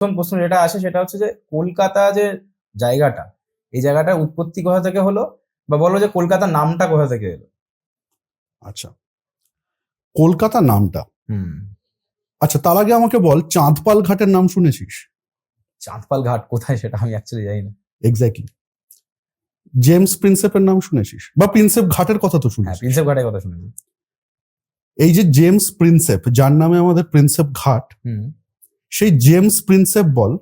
প্রথম প্রশ্ন যেটা আসে সেটা হচ্ছে যে কলকাতা যে জায়গাটা, এই জায়গাটার উৎপত্তি কোথা থেকে হলো, বা বলো যে কলকাতার নামটা কোথা থেকে এলো। আচ্ছা, কলকাতা নামটা, হুম। আচ্ছা তার আগে আমাকে বল, চাঁদপাল ঘাটের নাম শুনেছিস? চাঁদপাল ঘাট কোথায় সেটা আমি অ্যাকচুয়ালি জানি না। এক্স্যাক্টলি। জেমস প্রিন্সেপের নাম শুনেছিস? বা প্রিন্সেপ ঘাটের কথা তো হ্যাঁ, শুনেছিস? প্রিন্সেপ ঘাটের কথা শুনেছি। এই যে জেমস প্রিন্সেপ, যার নামে আমাদের প্রিন্সেপ ঘাট, হুম। সেই জেমস প্রিন্সেপ বল,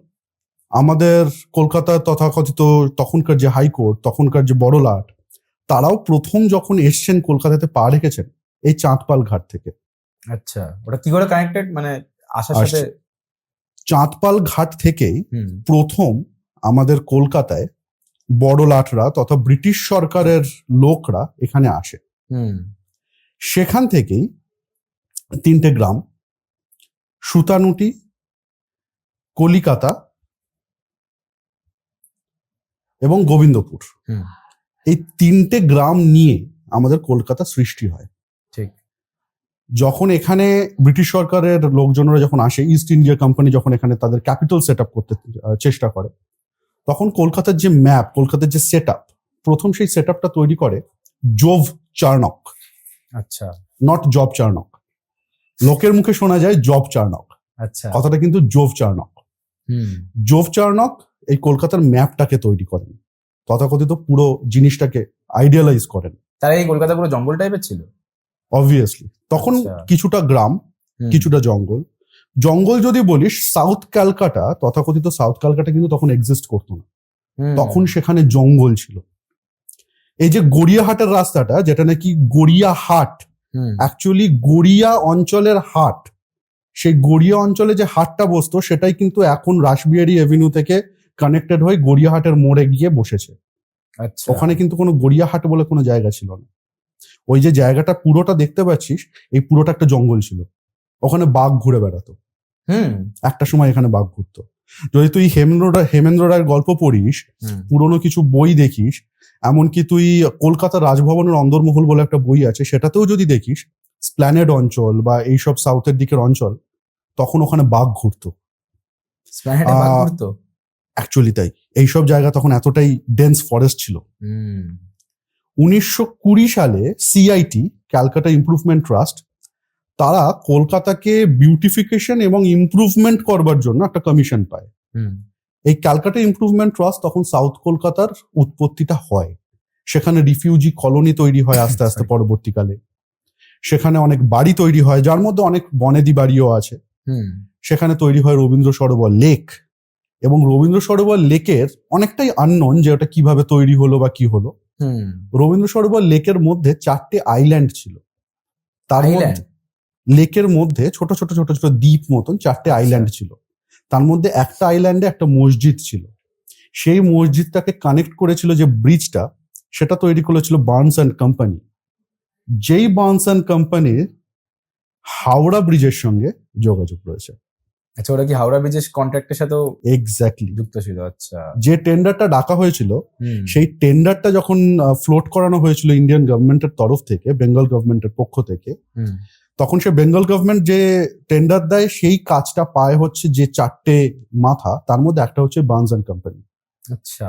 আমাদের কলকাতার তথাকথিত তখনকার যে হাইকোর্ট, তখনকার যে বড়লাট, তারাও প্রথম যখন এসছেন কলকাতাতে পা রেখেছেন এই চাঁদপাল ঘাট থেকে। আচ্ছা, ওটা কি করে কানেক্টেড, মানে আসার সাথে? চাঁদপাল ঘাট থেকেই হুম। প্রথম আমাদের কলকাতায় বড়লাটরা তথা ব্রিটিশ সরকারের লোকরা এখানে আসে। হুম। সেখান থেকেই তিনটে গ্রাম, সুতানুটি, কলিকাতা এবং গোবিন্দপুর, হুম। এই তিনটে গ্রাম নিয়ে আমাদের কলকাতা সৃষ্টি হয়। ঠিক। যখন এখানে ব্রিটিশ সরকারের লোকজনরা যখন আসে, ইস্ট ইন্ডিয়া কোম্পানি যখন এখানে তাদের ক্যাপিটাল সেট আপ করতে চেষ্টা করে, তখন কলকাতার যে ম্যাপ, কলকাতার যে সেট আপ, প্রথম সেই সেট আপটা তৈরি করে জোভ চার্নক। আচ্ছা। নট জব চার্নক, লোকের মুখে শোনা যায় জব চার্নক, আচ্ছা। কথাটা কিন্তু জোভ চার্নক। হুম। জোভ চার্নক এই কলকাতার ম্যাপটাকে তৈরি করেন, তথাকথিত পুরো জিনিসটাকে আইডিয়ালাইজ করেন। তারা এই কলকাতা পুরো জঙ্গল টাইপের ছিল অবভিয়াসলি তখন আচ্ছা। কিছুটা গ্রাম, কিছুটা জঙ্গল। জঙ্গল যদি বলিস, সাউথ ক্যালকাটা, তথাকথিত সাউথ ক্যালকাটা কিন্তু তখন এক্সিস্ট করতো না, তখন সেখানে জঙ্গল ছিল। এই যে গড়িয়াহাটের রাস্তাটা, যেটা নাকি গড়িয়াহাট, অ্যাকচুয়ালি গড়িয়া অঞ্চলের হাট, সেই গড়িয়া অঞ্চলে যে হাটটা বসতো সেটাই কিন্তু এখন রাসবিহারী এভিনিউ থেকে কানেক্টেড হয়ে গড়িয়াহাটের মোড়ে গিয়ে বসেছে। আচ্ছা। ওখানে কিন্তু কোনো গড়িয়াহাট বলে কোনো জায়গা ছিল না। ওই যে জায়গাটা পুরোটা দেখতে পাচ্ছিস, এই পুরোটা একটা জঙ্গল ছিল, ওখানে বাঘ ঘুরে বেড়াতো। একটা সময় এখানে বাঘ ঘুরতো। যদি তুই হেমেন্দ্র রায়ের গল্প পড়িস, পুরোনো কিছু বই দেখিস, এমনকি তুই কলকাতা রাজভবনের অন্দরমহল বলে একটা বই আছে, সেটাতেও যদি দেখিস স্প্ল্যানেড অঞ্চল বা এইসব সাউথের দিকের অঞ্চল, তখন ওখানে বাঘ ঘুরতো। অ্যাকচুয়ালি তাই, এইসব জায়গা তখন এতটাই ডেন্স ফরেস্ট ছিল। 1920 সালে সিআইটি, ক্যালকাটা ইমপ্রুভমেন্ট ট্রাস্ট, তারা কলকাতাকে বিউটিফিকেশন এবং ইমপ্রুভমেন্ট করবার জন্য একটা কমিশন পায়। এই ক্যালকাটা ইমপ্রুভমেন্ট ট্রাস্ট তখন সাউথ কলকাতার উৎপত্তিটা হয়। সেখানে রিফিউজি কলোনি তৈরি হয় আস্তে আস্তে পরবর্তীকালে, সেখানে অনেক বাড়ি তৈরি হয়, যার মধ্যে অনেক বনেদি বাড়িও আছে। সেখানে তৈরি হয় রবীন্দ্র সরোবর লেক, এবং রবীন্দ্র সরোবর লেকের অনেকটাই আননোন যে ওটা কিভাবে তৈরি হলো বা কি হলো। রবীন্দ্র সরোবর লেকের মধ্যে 4টে আইল্যান্ড ছিল, তার মধ্যে লেকের মধ্যে ছোট ছোট ছোট ছোট দ্বীপ মতন 4টে আইল্যান্ড ছিল। তার মধ্যে একটা আইল্যান্ডে একটা মসজিদ ছিল। সেই মসজিদটাকে কানেক্ট করেছিল যে ব্রিজটা, সেটা তৈরি করেছিল বার্নস অ্যান্ড কোম্পানি। যেই বার্নস অ্যান্ড কোম্পানির হাওড়া ব্রিজের সঙ্গে যোগাযোগ রয়েছে। আচ্ছা, ওরা কি হাওড়া ব্রিজের কন্ট্রাক্টের সাথেও এক্স্যাক্টলি যুক্ত ছিল? আচ্ছা। যে টেন্ডারটা ডাকা হয়েছিল, সেই টেন্ডারটা যখন ফ্লোট করানো হয়েছিল ইন্ডিয়ান গভর্নমেন্টের তরফ থেকে, বেঙ্গল গভর্নমেন্টের পক্ষ থেকে, তখন সে বেঙ্গল গভর্নমেন্ট যে টেন্ডার দেয় সেই কাজটা পায় হচ্ছে যে 4টে মাথা, তার মধ্যে একটা হচ্ছে বার্নস অ্যান্ড কোম্পানি। আচ্ছা।